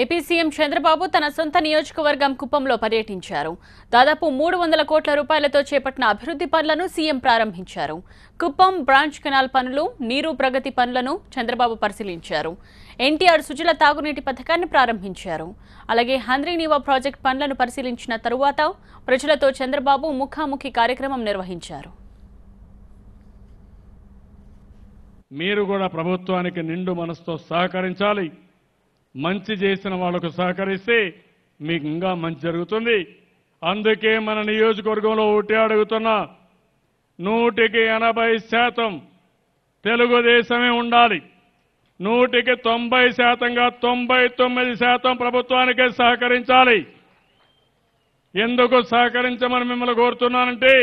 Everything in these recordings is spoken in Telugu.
ఏపీ సీఎం చంద్రబాబు తన సొంత నియోజకవర్గం కుప్పంలో పర్యటించారు. దాదాపు 300 కోట్ల రూపాయలతో చేపట్టిన అభివృద్ధి పనులను సీఎం ప్రారంభించారు. కుప్పం బ్రాంచ్ కెనాల్ పనులు, నీరు ప్రగతి పనులను చంద్రబాబు పరిశీలించారు. ఎన్టీఆర్ సుజల తాగునీటి పథకాన్ని ప్రారంభించారు. అలాగే హంద్రీనీవా ప్రాజెక్టు పనులను పరిశీలించిన తరువాత ప్రజలతో చంద్రబాబు ముఖాముఖి కార్యక్రమం నిర్వహించారు. మీరు కూడా ప్రభుత్వానికి నిండు మనసుతో సహకరించాలి. మంచి చేసిన వాళ్లకు సహకరిస్తే మీకు ఇంకా మంచి జరుగుతుంది. అందుకే మన నియోజకవర్గంలో ఒకటి అడుగుతున్నా, 100% తెలుగుదేశమే ఉండాలి. 90%గా 99% ప్రభుత్వానికే సహకరించాలి. ఎందుకు సహకరించమని మిమ్మల్ని కోరుతున్నానంటే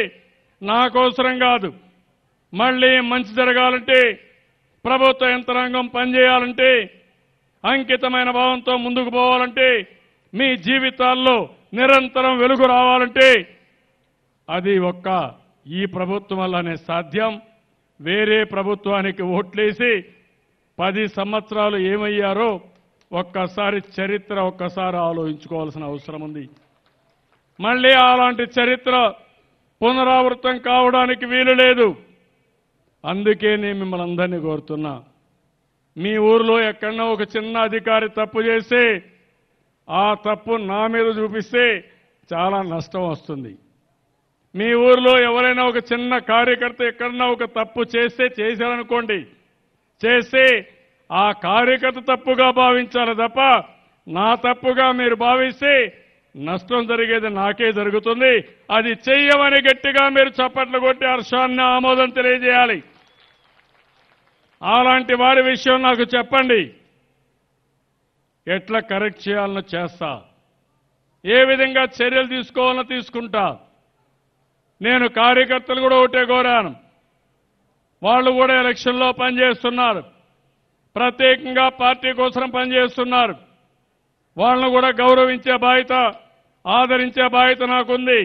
నాకోసరం కాదు, మళ్ళీ మంచి జరగాలంటే, ప్రభుత్వ యంత్రాంగం పనిచేయాలంటే, అంకితమైన భావంతో ముందుకు పోవాలంటే, మీ జీవితాల్లో నిరంతరం వెలుగు రావాలంటే అది ఒక్క ఈ ప్రభుత్వం వల్లనే సాధ్యం. వేరే ప్రభుత్వానికి ఓట్లేసి 10 సంవత్సరాలు ఏమయ్యారో ఒక్కసారి చరిత్ర ఆలోచించుకోవాల్సిన అవసరం ఉంది. మళ్ళీ అలాంటి చరిత్ర పునరావృతం కావడానికి వీలు లేదు. అందుకే నేను మిమ్మల్ని అందరినీ కోరుతున్నా, మీ ఊర్లో ఎక్కడన్నా ఒక చిన్న అధికారి తప్పు చేస్తే ఆ తప్పు నా మీద చూపిస్తే చాలా నష్టం వస్తుంది. మీ ఊర్లో ఎవరైనా ఒక చిన్న కార్యకర్త ఎక్కడన్నా ఒక తప్పు చేశారనుకోండి, చేస్తే ఆ కార్యకర్త తప్పుగా భావించాలి తప్ప నా తప్పుగా మీరు భావిస్తే నష్టం జరిగేది నాకే జరుగుతుంది. అది చెయ్యమని గట్టిగా మీరు చప్పట్లు కొట్టి హర్షాన్ని ఆమోదం తెలియజేయాలి. అలాంటి వారి విషయం నాకు చెప్పండి. ఎట్లా కరెక్ట్ చేయాలనో చేస్తా, ఏ విధంగా చర్యలు తీసుకోవాలనో తీసుకుంటా. నేను కార్యకర్తలు కూడా ఒకటే కోరాను, వాళ్ళు కూడా ఎలక్షన్లో పనిచేస్తున్నారు, ప్రత్యేకంగా పార్టీ కోసం పనిచేస్తున్నారు. వాళ్ళను కూడా గౌరవించే బాధ్యత, ఆదరించే బాధ్యత నాకుంది.